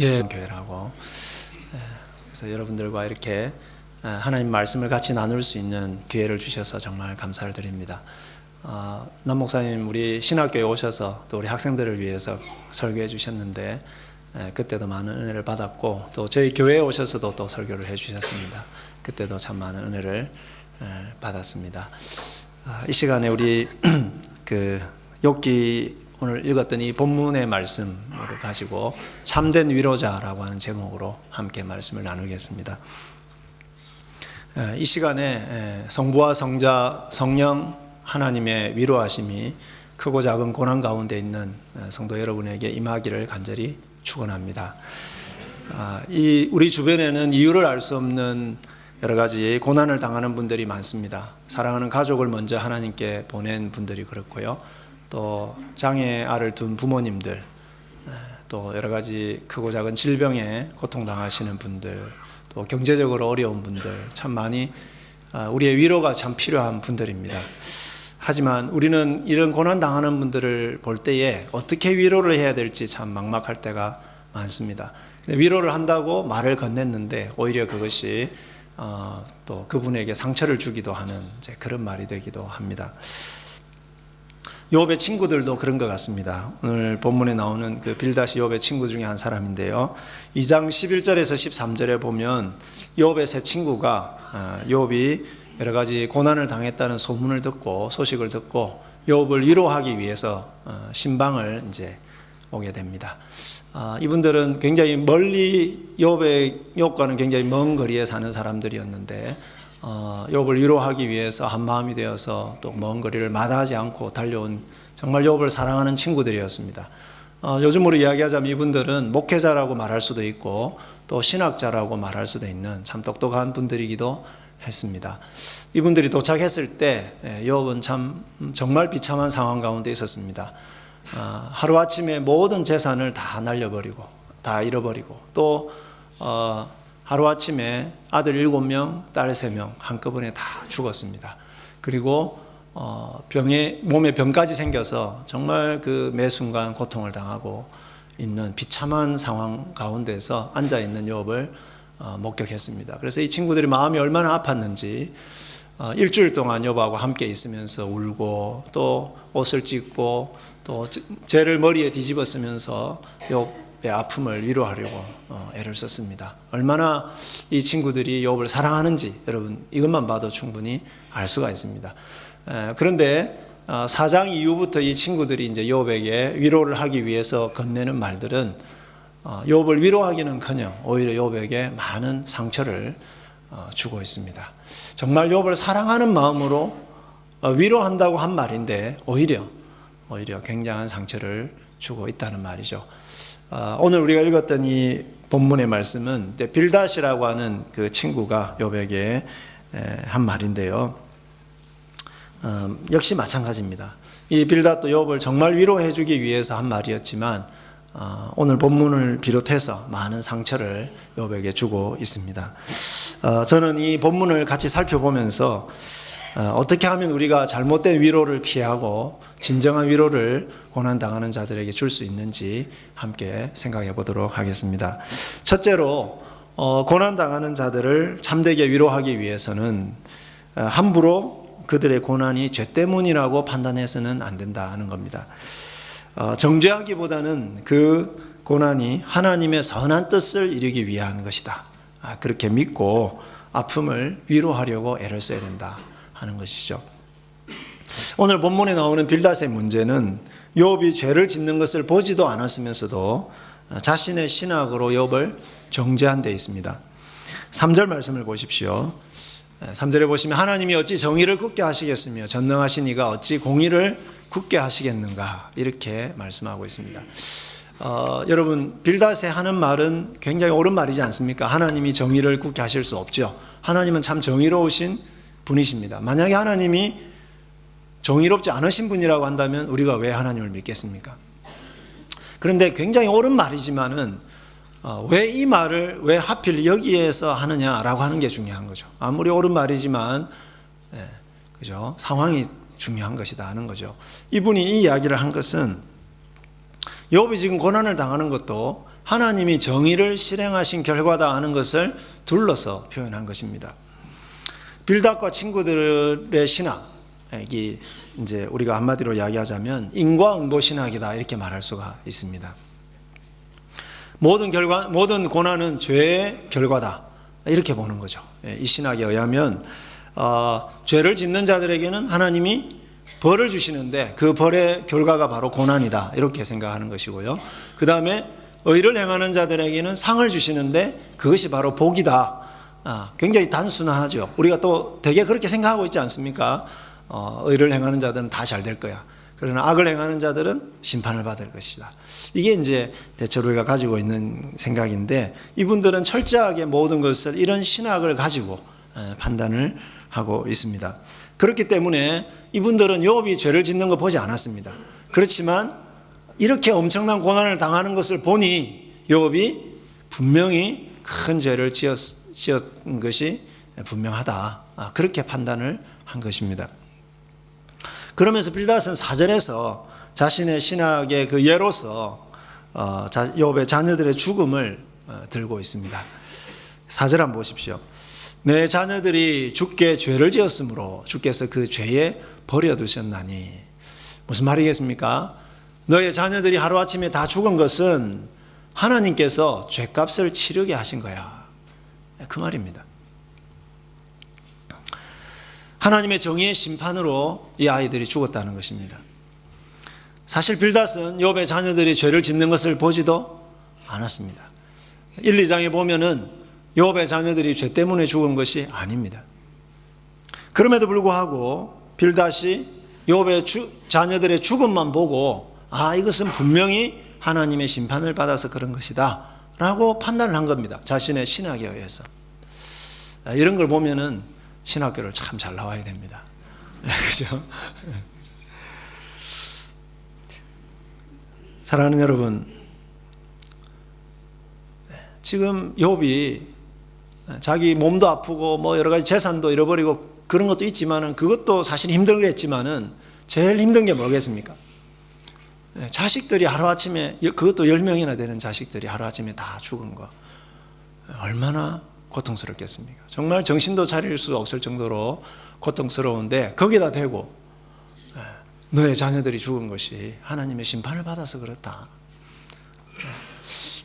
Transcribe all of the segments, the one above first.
교회라고. 그래서 여러분들과 이렇게 하나님 말씀을 같이 나눌 수 있는 기회를 주셔서 정말 감사를 드립니다. 남 목사님 우리 신학교에 오셔서 또 우리 학생들을 위해서 설교해 주셨는데 그때도 많은 은혜를 받았고, 또 저희 교회에 오셔서도 또 설교를 해 주셨습니다. 그때도 참 많은 은혜를 받았습니다. 이 시간에 우리 욥기 오늘 읽었던 이 본문의 말씀을 가지고 참된 위로자라고 하는 제목으로 함께 말씀을 나누겠습니다. 이 시간에 성부와 성자 성령 하나님의 위로하심이 크고 작은 고난 가운데 있는 성도 여러분에게 임하기를 간절히 축원합니다. 우리 주변에는 이유를 알 수 없는 여러 가지 고난을 당하는 분들이 많습니다. 사랑하는 가족을 먼저 하나님께 보낸 분들이 그렇고요. 또 장애 아를 둔 부모님들, 또 여러 가지 크고 작은 질병에 고통당하시는 분들, 또 경제적으로 어려운 분들, 참 많이 우리의 위로가 참 필요한 분들입니다. 하지만 우리는 이런 고난 당하는 분들을 볼 때에 어떻게 위로를 해야 될지 참 막막할 때가 많습니다. 위로를 한다고 말을 건넸는데 오히려 그것이 또 그분에게 상처를 주기도 하는 그런 말이 되기도 합니다. 욥의 친구들도 그런 것 같습니다. 오늘 본문에 나오는 빌닷이 욥의 친구 중에 한 사람인데요. 2장 11절에서 13절에 보면 욥의 세 친구가 욥이 여러 가지 고난을 당했다는 소식을 듣고 욥을 위로하기 위해서 신방을 이제 오게 됩니다. 이분들은 굉장히 멀리 욥과는 굉장히 먼 거리에 사는 사람들이었는데 욥을 위로하기 위해서 한 마음이 되어서 또 먼 거리를 마다하지 않고 달려온 정말 욥을 사랑하는 친구들이었습니다. 요즘으로 이야기하자면 이분들은 목회자라고 말할 수도 있고 또 신학자라고 말할 수도 있는 참 똑똑한 분들이기도 했습니다. 이분들이 도착했을 때 욥은 참 정말 비참한 상황 가운데 있었습니다. 하루아침에 모든 재산을 다 날려버리고 다 잃어버리고 또 하루아침에 아들 7명, 딸 3명 한꺼번에 다 죽었습니다. 그리고 몸에 병까지 생겨서 정말 매 순간 고통을 당하고 있는 비참한 상황 가운데서 앉아있는 욥을 목격했습니다. 그래서 이 친구들이 마음이 얼마나 아팠는지 일주일 동안 욥하고 함께 있으면서 울고 또 옷을 찢고 또 죄를 머리에 뒤집어 쓰면서 욥의 아픔을 위로하려고 애를 썼습니다. 얼마나 이 친구들이 욥을 사랑하는지 여러분 이것만 봐도 충분히 알 수가 있습니다. 그런데 4장 이후부터 이 친구들이 이제 욥에게 위로를 하기 위해서 건네는 말들은 욥을 위로하기는커녕 오히려 욥에게 많은 상처를 주고 있습니다. 정말 욥을 사랑하는 마음으로 위로한다고 한 말인데 오히려 굉장한 상처를 주고 있다는 말이죠. 오늘 우리가 읽었던 이 본문의 말씀은 빌닷이라고 하는 그 친구가 욥에게 한 말인데요. 역시 마찬가지입니다. 이 빌닷도 욥을 정말 위로해 주기 위해서 한 말이었지만 오늘 본문을 비롯해서 많은 상처를 욥에게 주고 있습니다. 저는 이 본문을 같이 살펴보면서 어떻게 하면 우리가 잘못된 위로를 피하고 진정한 위로를 고난당하는 자들에게 줄 수 있는지 함께 생각해 보도록 하겠습니다. 첫째로 고난당하는 자들을 참되게 위로하기 위해서는 함부로 그들의 고난이 죄 때문이라고 판단해서는 안 된다는 겁니다. 정죄하기보다는 그 고난이 하나님의 선한 뜻을 이루기 위한 것이다. 그렇게 믿고 아픔을 위로하려고 애를 써야 된다 하는 것이죠. 오늘 본문에 나오는 빌닷의 문제는 욥이 죄를 짓는 것을 보지도 않았으면서도 자신의 신학으로 욥을 정죄한 데 있습니다. 3절 말씀을 보십시오. 3절에 보시면 하나님이 어찌 정의를 굳게 하시겠으며 전능하신 이가 어찌 공의를 굳게 하시겠는가 이렇게 말씀하고 있습니다. 여러분 빌닷이 하는 말은 굉장히 옳은 말이지 않습니까? 하나님이 정의를 굳게 하실 수 없죠. 하나님은 참 정의로우신 분이십니다. 만약에 하나님이 정의롭지 않으신 분이라고 한다면 우리가 왜 하나님을 믿겠습니까? 그런데 굉장히 옳은 말이지만은 왜 이 말을 왜 하필 여기에서 하느냐라고 하는 게 중요한 거죠. 아무리 옳은 말이지만 그죠? 상황이 중요한 것이다 하는 거죠. 이분이 이 이야기를 한 것은 욥이 지금 고난을 당하는 것도 하나님이 정의를 실행하신 결과다 하는 것을 둘러서 표현한 것입니다. 빌닷과 친구들의 신학이 이제 우리가 한마디로 이야기하자면 인과응보 신학이다 이렇게 말할 수가 있습니다. 모든 고난은 죄의 결과다 이렇게 보는 거죠. 이 신학에 의하면 죄를 짓는 자들에게는 하나님이 벌을 주시는데 그 벌의 결과가 바로 고난이다 이렇게 생각하는 것이고요. 그 다음에 의를 행하는 자들에게는 상을 주시는데 그것이 바로 복이다. 굉장히 단순하죠. 우리가 또 되게 그렇게 생각하고 있지 않습니까? 의를 행하는 자들은 다 잘 될 거야. 그러나 악을 행하는 자들은 심판을 받을 것이다. 이게 이제 대체로 우리가 가지고 있는 생각인데 이분들은 철저하게 모든 것을 이런 신학을 가지고 판단을 하고 있습니다. 그렇기 때문에 이분들은 욥이 죄를 짓는 거 보지 않았습니다. 그렇지만 이렇게 엄청난 고난을 당하는 것을 보니 욥이 분명히 큰 죄를 지었던 것이 분명하다. 그렇게 판단을 한 것입니다. 그러면서 빌닷은 4절에서 자신의 신학의 그 예로서 욥의 자녀들의 죽음을 들고 있습니다. 4절 한번 보십시오. 내 자녀들이 주께 죄를 지었으므로 주께서 그 죄에 버려두셨나니. 무슨 말이겠습니까? 너의 자녀들이 하루아침에 다 죽은 것은 하나님께서 죄값을 치르게 하신 거야. 그 말입니다. 하나님의 정의의 심판으로 이 아이들이 죽었다는 것입니다. 사실 빌닷은 욥의 자녀들이 죄를 짓는 것을 보지도 않았습니다. 1, 2장에 보면은 욥의 자녀들이 죄 때문에 죽은 것이 아닙니다. 그럼에도 불구하고 빌닷이 욥의 자녀들의 죽음만 보고 이것은 분명히 하나님의 심판을 받아서 그런 것이다 라고 판단을 한 겁니다. 자신의 신학에 의해서. 이런 걸 보면은 신학교를 참 잘 나와야 됩니다. 그렇죠? 사랑하는 여러분, 지금 욥이 자기 몸도 아프고 뭐 여러 가지 재산도 잃어버리고 그런 것도 있지만은 그것도 사실 힘들겠지만은 제일 힘든 게 뭐겠습니까? 자식들이 하루아침에, 그것도 10명이나 되는 자식들이 하루아침에 다 죽은 거 얼마나 고통스럽겠습니까? 정말 정신도 차릴 수 없을 정도로 고통스러운데 거기다 대고 너의 자녀들이 죽은 것이 하나님의 심판을 받아서 그렇다.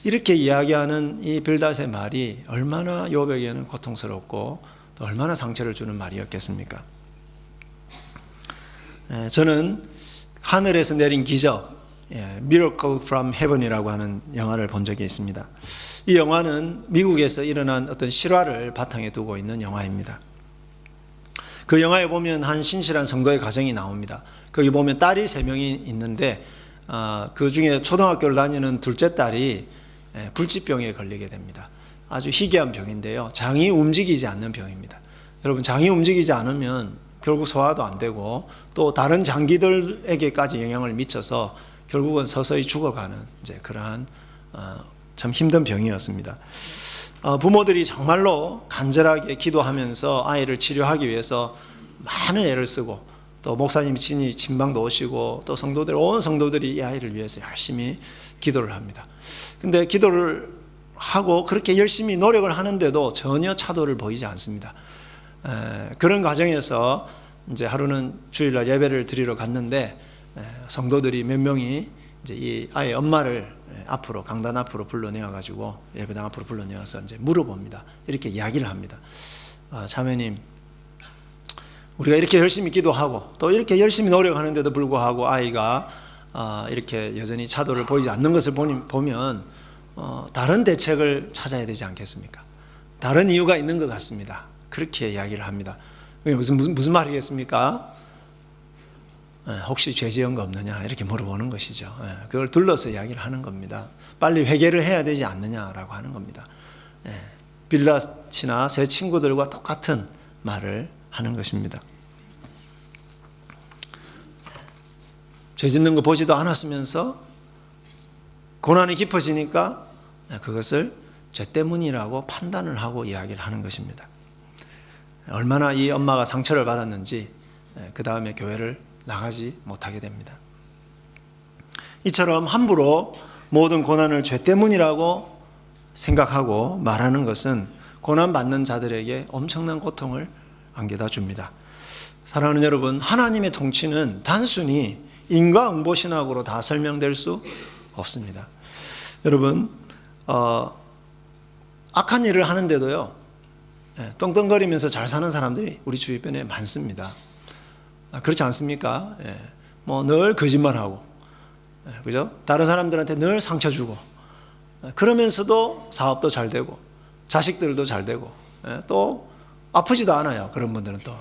이렇게 이야기하는 이 빌닷의 말이 얼마나 욥에게는 고통스럽고 또 얼마나 상처를 주는 말이었겠습니까? 저는 하늘에서 내린 기적, Miracle from Heaven이라고 하는 영화를 본 적이 있습니다. 이 영화는 미국에서 일어난 어떤 실화를 바탕에 두고 있는 영화입니다. 그 영화에 보면 한 신실한 성도의 가정이 나옵니다. 거기 보면 딸이 3명이 있는데 그 중에 초등학교를 다니는 둘째 딸이 불치병에 걸리게 됩니다. 아주 희귀한 병인데요. 장이 움직이지 않는 병입니다. 여러분, 장이 움직이지 않으면 결국 소화도 안 되고 또 다른 장기들에게까지 영향을 미쳐서 결국은 서서히 죽어가는 이제 그러한 참 힘든 병이었습니다. 부모들이 정말로 간절하게 기도하면서 아이를 치료하기 위해서 많은 애를 쓰고 또 목사님이 친히 친방도 오시고 또 온 성도들이 이 아이를 위해서 열심히 기도를 합니다. 근데 기도를 하고 그렇게 열심히 노력을 하는데도 전혀 차도를 보이지 않습니다. 그런 과정에서 이제 하루는 주일날 예배를 드리러 갔는데 성도들이 몇 명이 이제 이 아이의 엄마를 앞으로 강단 앞으로 불러내어 가지고 예배당 앞으로 불러내어서 이제 물어봅니다. 이렇게 이야기를 합니다. 자매님, 우리가 이렇게 열심히 기도하고 또 이렇게 열심히 노력하는데도 불구하고 아이가 이렇게 여전히 차도를 보이지 않는 것을 보면 다른 대책을 찾아야 되지 않겠습니까? 다른 이유가 있는 것 같습니다. 그렇게 이야기를 합니다. 무슨 말이겠습니까? 혹시 죄 지은 거 없느냐 이렇게 물어보는 것이죠. 그걸 둘러서 이야기를 하는 겁니다. 빨리 회개를 해야 되지 않느냐라고 하는 겁니다. 빌닷이나 새 친구들과 똑같은 말을 하는 것입니다. 죄 짓는 거 보지도 않았으면서 고난이 깊어지니까 그것을 죄 때문이라고 판단을 하고 이야기를 하는 것입니다. 얼마나 이 엄마가 상처를 받았는지 그 다음에 교회를 나가지 못하게 됩니다. 이처럼 함부로 모든 고난을 죄 때문이라고 생각하고 말하는 것은 고난받는 자들에게 엄청난 고통을 안겨다 줍니다. 사랑하는 여러분, 하나님의 통치는 단순히 인과응보신학으로 다 설명될 수 없습니다. 여러분, 악한 일을 하는데도요, 떵떵거리면서 잘 사는 사람들이 우리 주변에 많습니다. 그렇지 않습니까? 뭐 늘 거짓말하고, 그죠? 다른 사람들한테 늘 상처 주고, 그러면서도 사업도 잘 되고, 자식들도 잘 되고, 또 아프지도 않아요. 그런 분들은 또,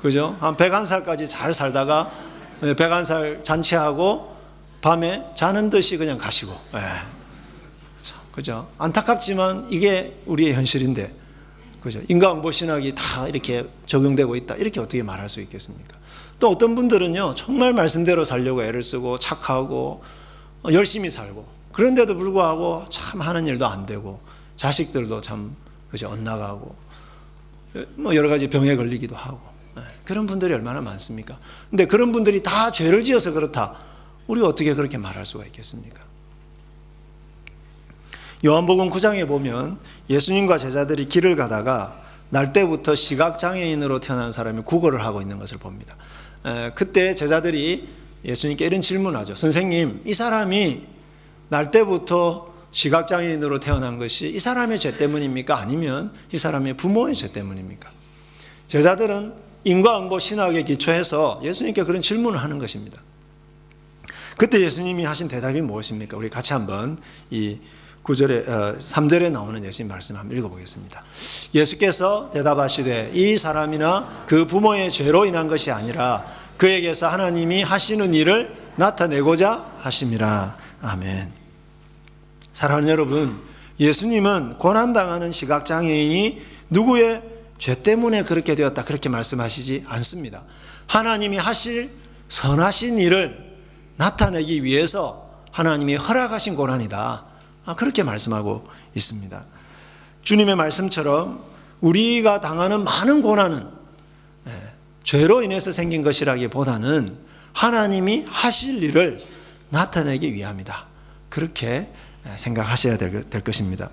그죠? 한 101살까지 잘 살다가 101살 잔치하고 밤에 자는 듯이 그냥 가시고, 그죠? 안타깝지만 이게 우리의 현실인데, 그죠? 인과응보 신학이 다 이렇게 적용되고 있다, 이렇게 어떻게 말할 수 있겠습니까? 또 어떤 분들은요, 정말 말씀대로 살려고 애를 쓰고 착하고 열심히 살고, 그런데도 불구하고 참 하는 일도 안 되고, 자식들도 참, 그죠? 엇나가고, 뭐 여러 가지 병에 걸리기도 하고, 그런 분들이 얼마나 많습니까? 근데 그런 분들이 다 죄를 지어서 그렇다, 우리가 어떻게 그렇게 말할 수가 있겠습니까? 요한복음 9장에 보면 예수님과 제자들이 길을 가다가 날 때부터 시각장애인으로 태어난 사람이 구걸을 하고 있는 것을 봅니다. 그때 제자들이 예수님께 이런 질문하죠. 선생님, 이 사람이 날 때부터 시각장애인으로 태어난 것이 이 사람의 죄 때문입니까? 아니면 이 사람의 부모의 죄 때문입니까? 제자들은 인과응보 신학에 기초해서 예수님께 그런 질문을 하는 것입니다. 그때 예수님이 하신 대답이 무엇입니까? 우리 같이 한번 이 3절에 나오는 예수님 말씀 한번 읽어보겠습니다. 예수께서 대답하시되 이 사람이나 그 부모의 죄로 인한 것이 아니라 그에게서 하나님이 하시는 일을 나타내고자 하심이라. 아멘. 사랑하는 여러분, 예수님은 고난당하는 시각장애인이 누구의 죄 때문에 그렇게 되었다, 그렇게 말씀하시지 않습니다. 하나님이 하실 선하신 일을 나타내기 위해서 하나님이 허락하신 고난이다, 그렇게 말씀하고 있습니다. 주님의 말씀처럼 우리가 당하는 많은 고난은 죄로 인해서 생긴 것이라기보다는 하나님이 하실 일을 나타내기 위함이다, 그렇게 생각하셔야 될 것입니다.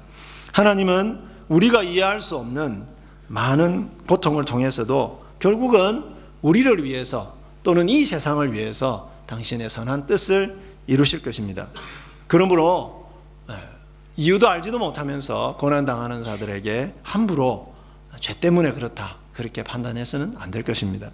하나님은 우리가 이해할 수 없는 많은 고통을 통해서도 결국은 우리를 위해서 또는 이 세상을 위해서 당신의 선한 뜻을 이루실 것입니다. 그러므로 이유도 알지도 못하면서 고난당하는 자들에게 함부로 죄 때문에 그렇다, 그렇게 판단해서는 안 될 것입니다.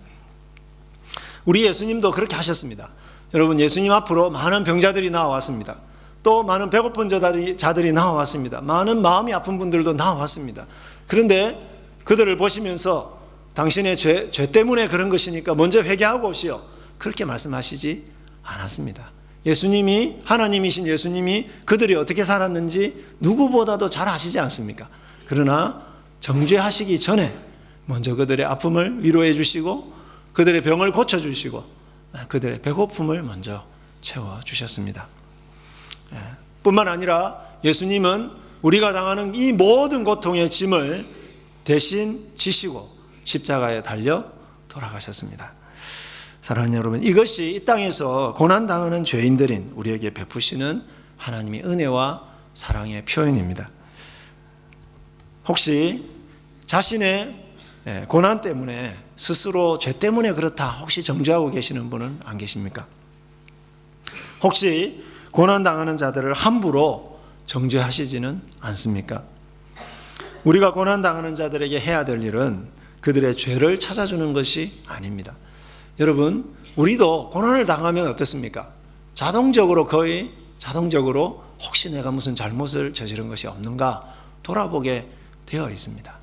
우리 예수님도 그렇게 하셨습니다. 여러분, 예수님 앞으로 많은 병자들이 나와왔습니다. 또 많은 배고픈 자들이 나와왔습니다. 많은 마음이 아픈 분들도 나와왔습니다. 그런데 그들을 보시면서 당신의 죄 때문에 그런 것이니까 먼저 회개하고 오시오, 그렇게 말씀하시지 않았습니다. 예수님이, 하나님이신 예수님이 그들이 어떻게 살았는지 누구보다도 잘 아시지 않습니까? 그러나 정죄하시기 전에 먼저 그들의 아픔을 위로해 주시고 그들의 병을 고쳐주시고 그들의 배고픔을 먼저 채워주셨습니다. 뿐만 아니라 예수님은 우리가 당하는 이 모든 고통의 짐을 대신 지시고 십자가에 달려 돌아가셨습니다. 사랑하는 여러분, 이것이 이 땅에서 고난당하는 죄인들인 우리에게 베푸시는 하나님의 은혜와 사랑의 표현입니다. 혹시 자신의 고난 때문에 스스로 죄 때문에 그렇다, 혹시 정죄하고 계시는 분은 안 계십니까? 혹시 고난당하는 자들을 함부로 정죄하시지는 않습니까? 우리가 고난당하는 자들에게 해야 될 일은 그들의 죄를 찾아주는 것이 아닙니다. 여러분, 우리도 고난을 당하면 어떻습니까? 거의 자동적으로 혹시 내가 무슨 잘못을 저지른 것이 없는가 돌아보게 되어 있습니다.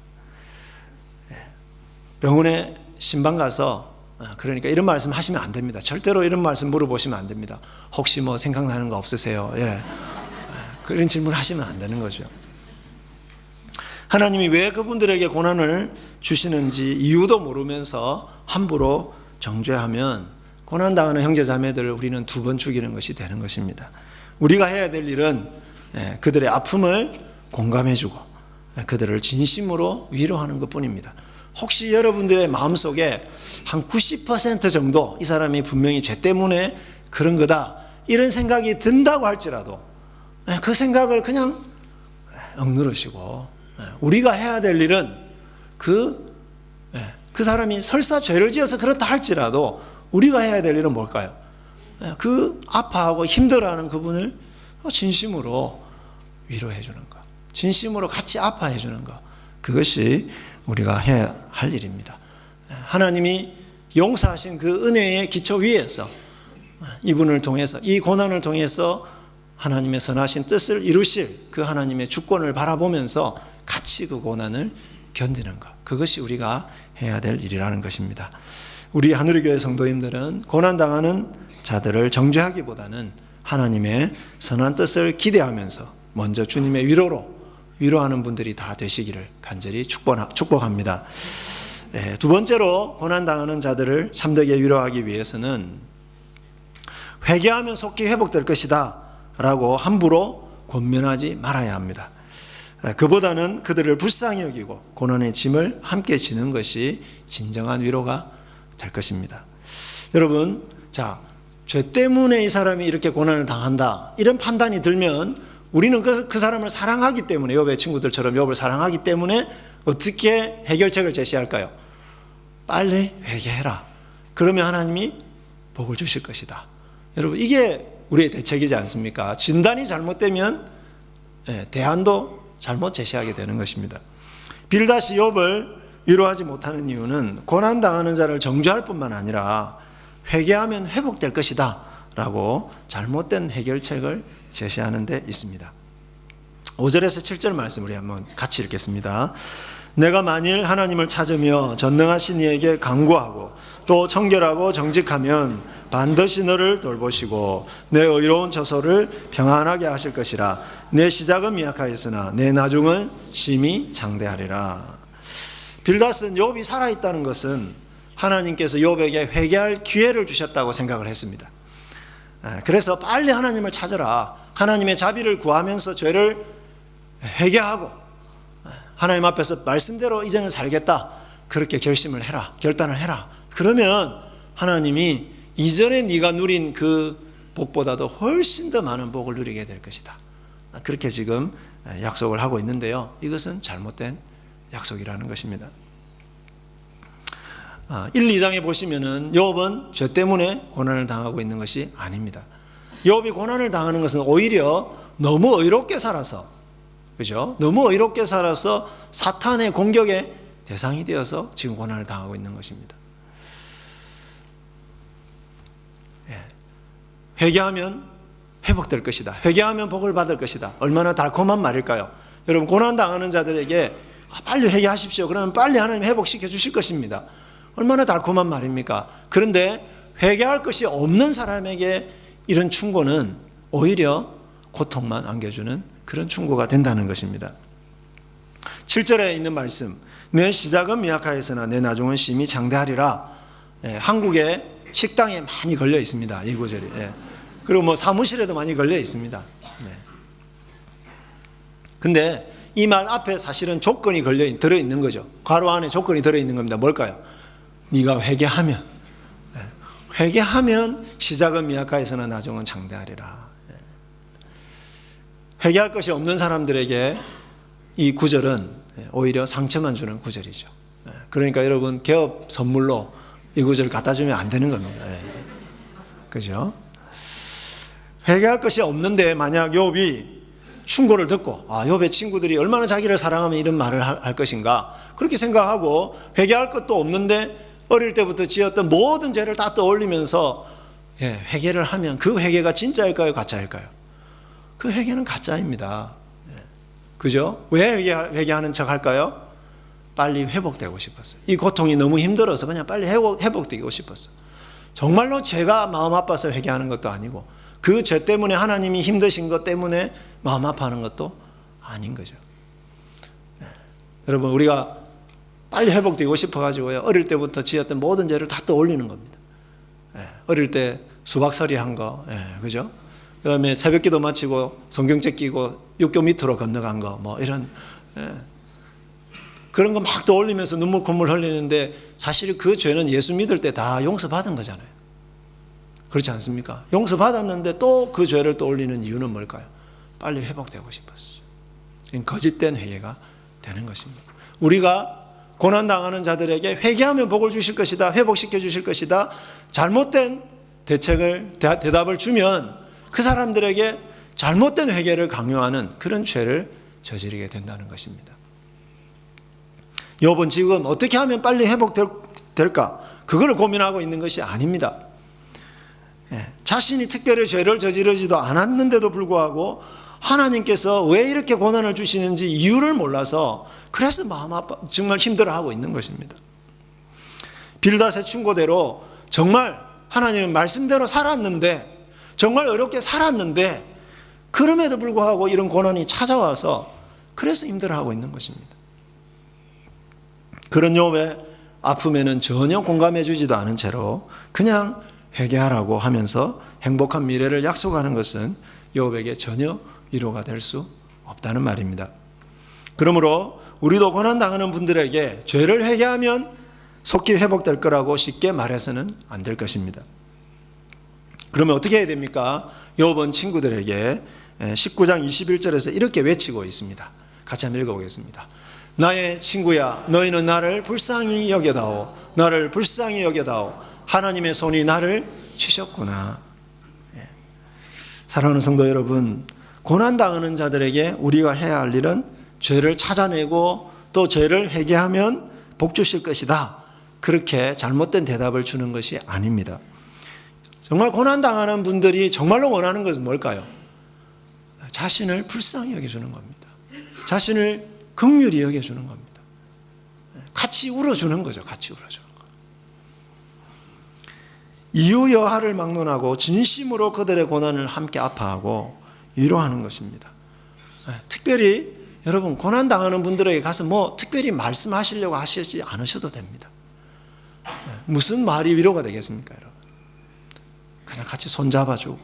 병원에 신방 가서 그러니까 이런 말씀 하시면 안 됩니다. 절대로 이런 말씀 물어보시면 안 됩니다. 혹시 뭐 생각나는 거 없으세요? 그런 질문 하시면 안 되는 거죠. 하나님이 왜 그분들에게 고난을 주시는지 이유도 모르면서 함부로 정죄하면 고난당하는 형제자매들을 우리는 두 번 죽이는 것이 되는 것입니다. 우리가 해야 될 일은 그들의 아픔을 공감해주고 그들을 진심으로 위로하는 것뿐입니다. 혹시 여러분들의 마음속에 한 90% 정도 이 사람이 분명히 죄 때문에 그런 거다, 이런 생각이 든다고 할지라도 그 생각을 그냥 억누르시고 우리가 해야 될 일은 그 사람이 설사 죄를 지어서 그렇다 할지라도 우리가 해야 될 일은 뭘까요? 그 아파하고 힘들어하는 그분을 진심으로 위로해 주는 것, 진심으로 같이 아파해 주는 것, 그것이 우리가 해야 할 일입니다. 하나님이 용서하신 그 은혜의 기초 위에서 이분을 통해서, 이 고난을 통해서 하나님의 선하신 뜻을 이루실 그 하나님의 주권을 바라보면서 같이 그 고난을 견디는 것, 그것이 우리가 해야 될 일이라는 것입니다. 우리 하늘의 교회 성도님들은 고난당하는 자들을 정죄하기보다는 하나님의 선한 뜻을 기대하면서 먼저 주님의 위로로 위로하는 분들이 다 되시기를 간절히 축복합니다. 두 번째로 고난당하는 자들을 참되게 위로하기 위해서는 회개하면 속히 회복될 것이다 라고 함부로 권면하지 말아야 합니다. 그보다는 그들을 불쌍히 여기고 고난의 짐을 함께 지는 것이 진정한 위로가 될 것입니다. 여러분, 죄 때문에 이 사람이 이렇게 고난을 당한다, 이런 판단이 들면 우리는 그 사람을 사랑하기 때문에, 욥의 친구들처럼 욥을 사랑하기 때문에 어떻게 해결책을 제시할까요? 빨리 회개해라. 그러면 하나님이 복을 주실 것이다. 여러분, 이게 우리의 대책이지 않습니까? 진단이 잘못되면 대안도 잘못 제시하게 되는 것입니다. 빌닷이 욥을 위로하지 못하는 이유는 고난당하는 자를 정죄할 뿐만 아니라 회개하면 회복될 것이다 라고 잘못된 해결책을 제시하는 데 있습니다. 5절에서 7절 말씀을 한번 같이 읽겠습니다. 내가 만일 하나님을 찾으며 전능하신 이에게 간구하고 또 청결하고 정직하면 반드시 너를 돌보시고 내 의로운 처소를 평안하게 하실 것이라. 내 시작은 미약하였으나 내 나중은 심히 장대하리라. 빌닷은 욥이 살아있다는 것은 하나님께서 욥에게 회개할 기회를 주셨다고 생각을 했습니다. 그래서 빨리 하나님을 찾아라, 하나님의 자비를 구하면서 죄를 회개하고 하나님 앞에서 말씀대로 이제는 살겠다, 그렇게 결심을 해라, 결단을 해라. 그러면 하나님이 이전에 네가 누린 그 복보다도 훨씬 더 많은 복을 누리게 될 것이다, 그렇게 지금 약속을 하고 있는데요, 이것은 잘못된 약속이라는 것입니다. 1, 2장에 보시면은 욥은 죄 때문에 고난을 당하고 있는 것이 아닙니다. 욥이 고난을 당하는 것은 오히려 너무 의롭게 살아서, 그죠? 너무 의롭게 살아서 사탄의 공격의 대상이 되어서 지금 고난을 당하고 있는 것입니다. 회개하면 회복될 것이다, 회개하면 복을 받을 것이다. 얼마나 달콤한 말일까요? 여러분, 고난 당하는 자들에게 빨리 회개하십시오, 그러면 빨리 하나님 회복시켜 주실 것입니다. 얼마나 달콤한 말입니까? 그런데 회개할 것이 없는 사람에게 이런 충고는 오히려 고통만 안겨주는 그런 충고가 된다는 것입니다. 7절에 있는 말씀, 내 시작은 미약하였으나 내 나중은 심히 장대하리라. 한국에 식당에 많이 걸려 있습니다, 이 구절이. 그리고 사무실에도 많이 걸려 있습니다. 근데 이 말 앞에 사실은 조건이 들어있는 거죠. 괄호 안에 조건이 들어있는 겁니다. 뭘까요? 네가 회개하면, 회개하면 시작은 미약하였으나 나중은 장대하리라. 회개할 것이 없는 사람들에게 이 구절은 오히려 상처만 주는 구절이죠. 그러니까 여러분, 개업 선물로 이 구절을 갖다 주면 안 되는 겁니다. 그죠? 회개할 것이 없는데 만약 욥이 충고를 듣고, 욥의 친구들이 얼마나 자기를 사랑하면 이런 말을 할 것인가, 그렇게 생각하고 회개할 것도 없는데 어릴 때부터 지었던 모든 죄를 다 떠올리면서 회개를 하면 그 회개가 진짜일까요, 가짜일까요? 그 회개는 가짜입니다. 그죠? 왜 회개하는 척 할까요? 빨리 회복되고 싶었어요. 이 고통이 너무 힘들어서 그냥 빨리 회복되고 싶었어요. 정말로 죄가 마음 아파서 회개하는 것도 아니고 그 죄 때문에 하나님이 힘드신 것 때문에 마음 아파하는 것도 아닌 거죠. 여러분, 우리가 빨리 회복되고 싶어가지고요, 어릴 때부터 지었던 모든 죄를 다 떠올리는 겁니다. 어릴 때 수박서리 한 거, 그죠? 그 다음에 새벽기도 마치고 성경책 끼고 육교 밑으로 건너간 거, 이런, 그런 거 막 떠올리면서 눈물 콧물 흘리는데 사실 그 죄는 예수 믿을 때 다 용서받은 거잖아요. 그렇지 않습니까? 용서받았는데 또 그 죄를 또 올리는 이유는 뭘까요? 빨리 회복되고 싶었어요. 거짓된 회개가 되는 것입니다. 우리가 고난당하는 자들에게 회개하면 복을 주실 것이다, 회복시켜 주실 것이다, 잘못된 대답을 주면 그 사람들에게 잘못된 회개를 강요하는 그런 죄를 저지르게 된다는 것입니다. 욥은 지금 어떻게 하면 빨리 회복될까? 그걸 고민하고 있는 것이 아닙니다. 자신이 특별히 죄를 저지르지도 않았는데도 불구하고 하나님께서 왜 이렇게 고난을 주시는지 이유를 몰라서 그래서 마음 아파 정말 힘들어하고 있는 것입니다. 빌닷의 충고대로 정말 하나님의 말씀대로 살았는데, 정말 어렵게 살았는데 그럼에도 불구하고 이런 고난이 찾아와서 그래서 힘들어하고 있는 것입니다. 그런 욥의 아픔에는 전혀 공감해 주지도 않은 채로 그냥 회개하라고 하면서 행복한 미래를 약속하는 것은 욥에게 전혀 위로가 될 수 없다는 말입니다. 그러므로 우리도 고난당하는 분들에게 죄를 회개하면 속히 회복될 거라고 쉽게 말해서는 안 될 것입니다. 그러면 어떻게 해야 됩니까? 욥은 친구들에게 19장 21절에서 이렇게 외치고 있습니다. 같이 한번 읽어보겠습니다. 나의 친구야, 너희는 나를 불쌍히 여겨다오. 나를 불쌍히 여겨다오. 하나님의 손이 나를 치셨구나. 사랑하는 성도 여러분, 고난당하는 자들에게 우리가 해야 할 일은 죄를 찾아내고 또 죄를 회개하면 복 주실 것이다, 그렇게 잘못된 대답을 주는 것이 아닙니다. 정말 고난당하는 분들이 정말로 원하는 것은 뭘까요? 자신을 불쌍히 여겨주는 겁니다. 자신을 긍휼히 여겨주는 겁니다. 같이 울어주는 거죠. 같이 울어주는 거. 이유 여하를 막론하고 진심으로 그들의 고난을 함께 아파하고 위로하는 것입니다. 특별히 여러분, 고난당하는 분들에게 가서 특별히 말씀하시려고 하시지 않으셔도 됩니다. 무슨 말이 위로가 되겠습니까, 여러분? 그냥 같이 손잡아주고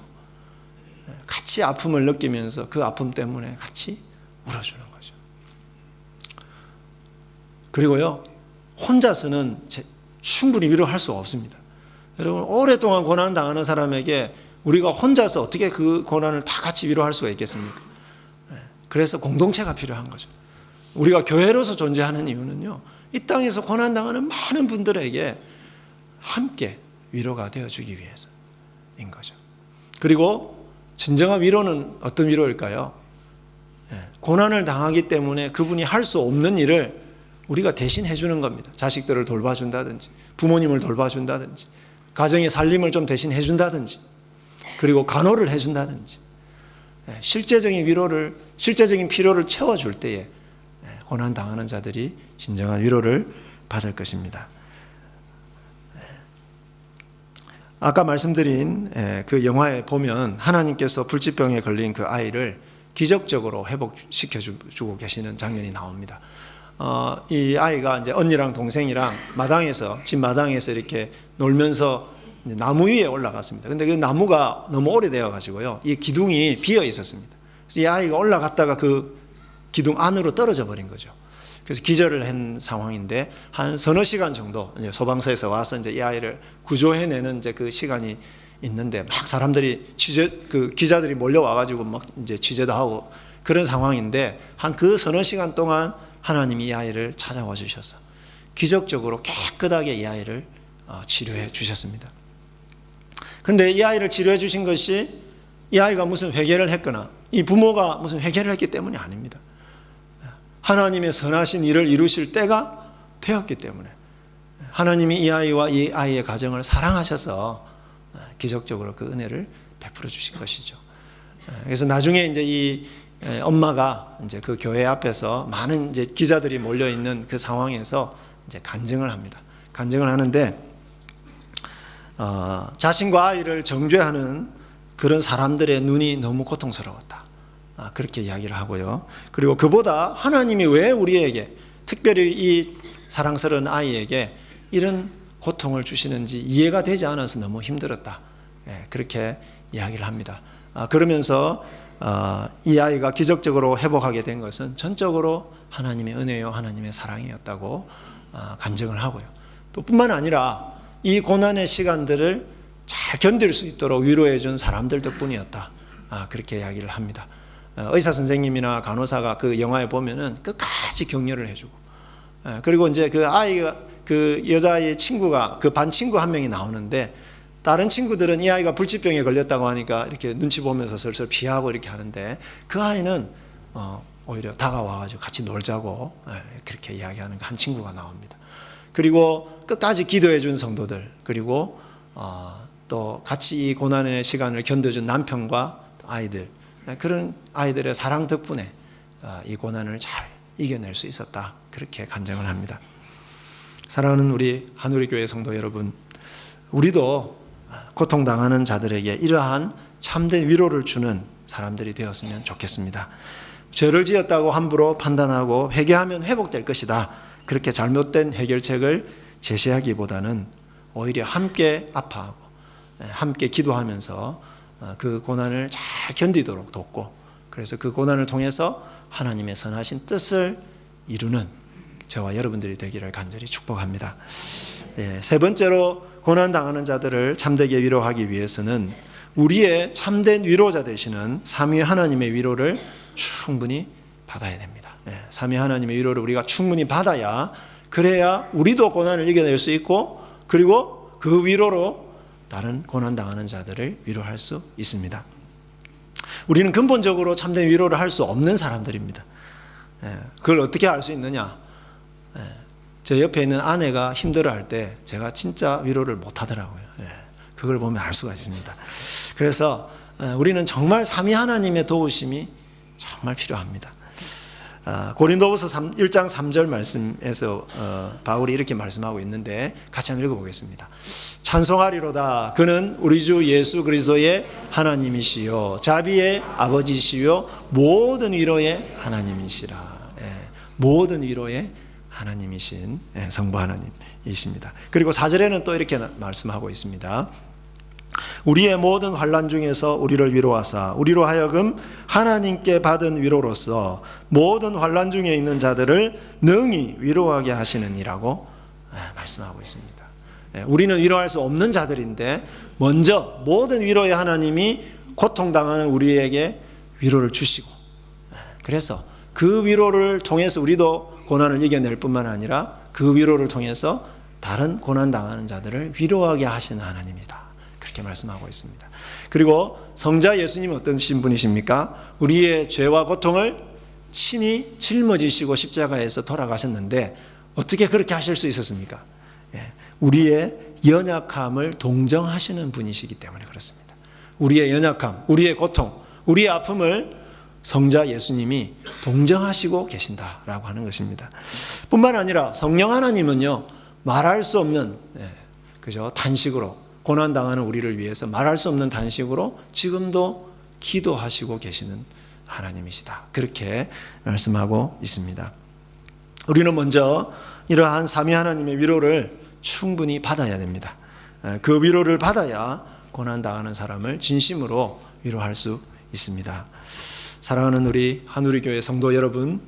같이 아픔을 느끼면서 그 아픔 때문에 같이 울어주는 거죠. 그리고요, 혼자서는 충분히 위로할 수 없습니다. 여러분, 오랫동안 고난당하는 사람에게 우리가 혼자서 어떻게 그 고난을 다 같이 위로할 수가 있겠습니까? 그래서 공동체가 필요한 거죠. 우리가 교회로서 존재하는 이유는요, 이 땅에서 고난당하는 많은 분들에게 함께 위로가 되어주기 위해서인 거죠. 그리고 진정한 위로는 어떤 위로일까요? 고난을 당하기 때문에 그분이 할 수 없는 일을 우리가 대신 해주는 겁니다. 자식들을 돌봐준다든지, 부모님을 돌봐준다든지, 가정의 살림을 좀 대신 해준다든지, 그리고 간호를 해준다든지, 실제적인 위로를, 실제적인 필요를 채워줄 때에 고난당하는 자들이 진정한 위로를 받을 것입니다. 아까 말씀드린 그 영화에 보면 하나님께서 불치병에 걸린 그 아이를 기적적으로 회복시켜주고 계시는 장면이 나옵니다. 이 아이가 이제 언니랑 동생이랑 마당에서, 집 마당에서 이렇게 놀면서 나무 위에 올라갔습니다. 근데 그 나무가 너무 오래되어 가지고요, 이 기둥이 비어 있었습니다. 그래서 이 아이가 올라갔다가 그 기둥 안으로 떨어져 버린 거죠. 그래서 기절을 한 상황인데, 한 서너 시간 정도 이제 소방서에서 와서 이제 이 아이를 구조해내는 이제 그 시간이 있는데, 막 사람들이 기자들이 몰려와가지고 막 이제 취재도 하고 그런 상황인데, 한 그 서너 시간 동안 하나님이 이 아이를 찾아와 주셔서 기적적으로 깨끗하게 이 아이를 치료해 주셨습니다. 근데 이 아이를 치료해 주신 것이 이 아이가 무슨 회개를 했거나 이 부모가 무슨 회개를 했기 때문이 아닙니다. 하나님의 선하신 일을 이루실 때가 되었기 때문에 하나님이 이 아이와 이 아이의 가정을 사랑하셔서 기적적으로 그 은혜를 베풀어 주신 것이죠. 그래서 나중에 이제 이 엄마가 이제 그 교회 앞에서 많은 이제 기자들이 몰려 있는 그 상황에서 이제 간증을 합니다. 간증을 하는데, 자신과 아이를 정죄하는 그런 사람들의 눈이 너무 고통스러웠다, 그렇게 이야기를 하고요. 그리고 그보다 하나님이 왜 우리에게, 특별히 이 사랑스러운 아이에게 이런 고통을 주시는지 이해가 되지 않아서 너무 힘들었다, 그렇게 이야기를 합니다. 그러면서 이 아이가 기적적으로 회복하게 된 것은 전적으로 하나님의 은혜요, 하나님의 사랑이었다고 간증을 하고요. 또 뿐만 아니라 이 고난의 시간들을 잘 견딜 수 있도록 위로해 준 사람들 덕분이었다. 그렇게 이야기를 합니다. 의사 선생님이나 간호사가 그 영화에 보면은 끝까지 격려를 해주고, 그리고 이제 그 아이가, 그 여자아이의 친구가, 그 반 친구 한 명이 나오는데, 다른 친구들은 이 아이가 불치병에 걸렸다고 하니까 이렇게 눈치 보면서 슬슬 피하고 이렇게 하는데, 그 아이는 오히려 다가와가지고 같이 놀자고 그렇게 이야기하는 한 친구가 나옵니다. 그리고 끝까지 기도해 준 성도들, 그리고 또 같이 이 고난의 시간을 견뎌준 남편과 아이들, 그런 아이들의 사랑 덕분에 이 고난을 잘 이겨낼 수 있었다. 그렇게 간증을 합니다. 사랑하는 우리 한우리 교회 성도 여러분, 우리도 고통당하는 자들에게 이러한 참된 위로를 주는 사람들이 되었으면 좋겠습니다. 죄를 지었다고 함부로 판단하고 회개하면 회복될 것이다, 그렇게 잘못된 해결책을 제시하기보다는 오히려 함께 아파하고 함께 기도하면서 그 고난을 잘 견디도록 돕고, 그래서 그 고난을 통해서 하나님의 선하신 뜻을 이루는 저와 여러분들이 되기를 간절히 축복합니다. 세 번째로, 고난당하는 자들을 참되게 위로하기 위해서는 우리의 참된 위로자 되시는 삼위 하나님의 위로를 충분히 받아야 됩니다. 삼위 하나님의 위로를 우리가 충분히 받아야, 그래야 우리도 고난을 이겨낼 수 있고, 그리고 그 위로로 다른 고난당하는 자들을 위로할 수 있습니다. 우리는 근본적으로 참된 위로를 할 수 없는 사람들입니다. 그걸 어떻게 알 수 있느냐? 제 옆에 있는 아내가 힘들어할 때 제가 진짜 위로를 못하더라고요. 그걸 보면 알 수가 있습니다. 그래서 우리는 정말 삼위 하나님의 도우심이 정말 필요합니다. 고린도후서 1장 3절 말씀에서 바울이 이렇게 말씀하고 있는데 같이 한번 읽어보겠습니다. 찬송하리로다. 그는 우리 주 예수 그리스도의 하나님이시요 자비의 아버지시요 모든 위로의 하나님이시라. 모든 위로의 하나님이신 성부 하나님이십니다. 그리고 4절에는 또 이렇게 말씀하고 있습니다. 우리의 모든 환난 중에서 우리를 위로하사 우리로 하여금 하나님께 받은 위로로서 모든 환난 중에 있는 자들을 능히 위로하게 하시는 이라고 말씀하고 있습니다. 우리는 위로할 수 없는 자들인데 먼저 모든 위로의 하나님이 고통당하는 우리에게 위로를 주시고, 그래서 그 위로를 통해서 우리도 고난을 이겨낼 뿐만 아니라 그 위로를 통해서 다른 고난당하는 자들을 위로하게 하시는 하나님이다, 그렇게 말씀하고 있습니다. 그리고 성자 예수님은 어떤 분이십니까? 우리의 죄와 고통을 친히 짊어지시고 십자가에서 돌아가셨는데 어떻게 그렇게 하실 수 있었습니까? 우리의 연약함을 동정하시는 분이시기 때문에 그렇습니다. 우리의 연약함, 우리의 고통, 우리의 아픔을 성자 예수님이 동정하시고 계신다라고 하는 것입니다. 뿐만 아니라 성령 하나님은요, 말할 수 없는 그죠? 단식으로, 고난당하는 우리를 위해서 말할 수 없는 단식으로 지금도 기도하시고 계시는 하나님이시다, 그렇게 말씀하고 있습니다. 우리는 먼저 이러한 삼위 하나님의 위로를 충분히 받아야 됩니다. 그 위로를 받아야 고난당하는 사람을 진심으로 위로할 수 있습니다. 사랑하는 우리 한우리 교회 성도 여러분,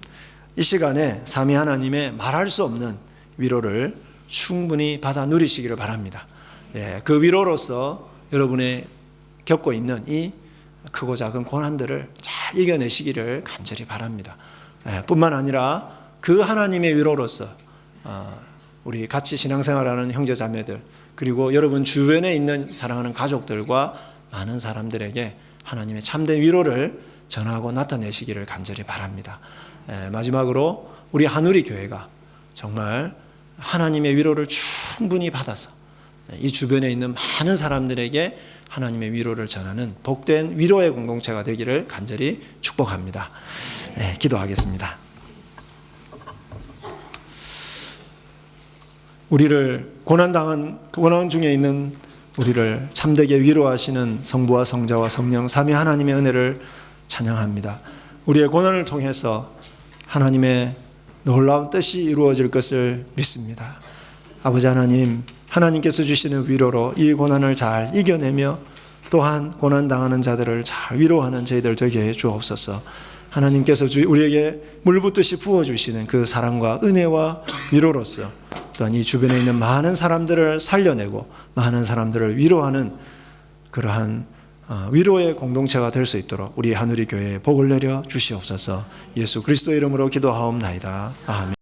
이 시간에 삼위 하나님의 말할 수 없는 위로를 충분히 받아 누리시기를 바랍니다. 그 위로로서 여러분의 겪고 있는 이 크고 작은 고난들을 잘 이겨내시기를 간절히 바랍니다. 뿐만 아니라 그 하나님의 위로로서 우리 같이 신앙생활하는 형제자매들, 그리고 여러분 주변에 있는 사랑하는 가족들과 많은 사람들에게 하나님의 참된 위로를 전하고 나타내시기를 간절히 바랍니다. 마지막으로 우리 한우리 교회가 정말 하나님의 위로를 충분히 받아서 이 주변에 있는 많은 사람들에게 하나님의 위로를 전하는 복된 위로의 공동체가 되기를 간절히 축복합니다. 기도하겠습니다. 우리를 고난 중에 있는 우리를 참되게 위로하시는 성부와 성자와 성령 삼위 하나님의 은혜를 찬양합니다. 우리의 고난을 통해서 하나님의 놀라운 뜻이 이루어질 것을 믿습니다. 아버지 하나님, 하나님께서 주시는 위로로 이 고난을 잘 이겨내며 또한 고난당하는 자들을 잘 위로하는 저희들 되게 해 주옵소서. 하나님께서 우리에게 물붓듯이 부어주시는 그 사랑과 은혜와 위로로서 또한 이 주변에 있는 많은 사람들을 살려내고 많은 사람들을 위로하는 그러한 위로의 공동체가 될 수 있도록 우리 하누리 교회에 복을 내려 주시옵소서. 예수 그리스도의 이름으로 기도하옵나이다. 아멘.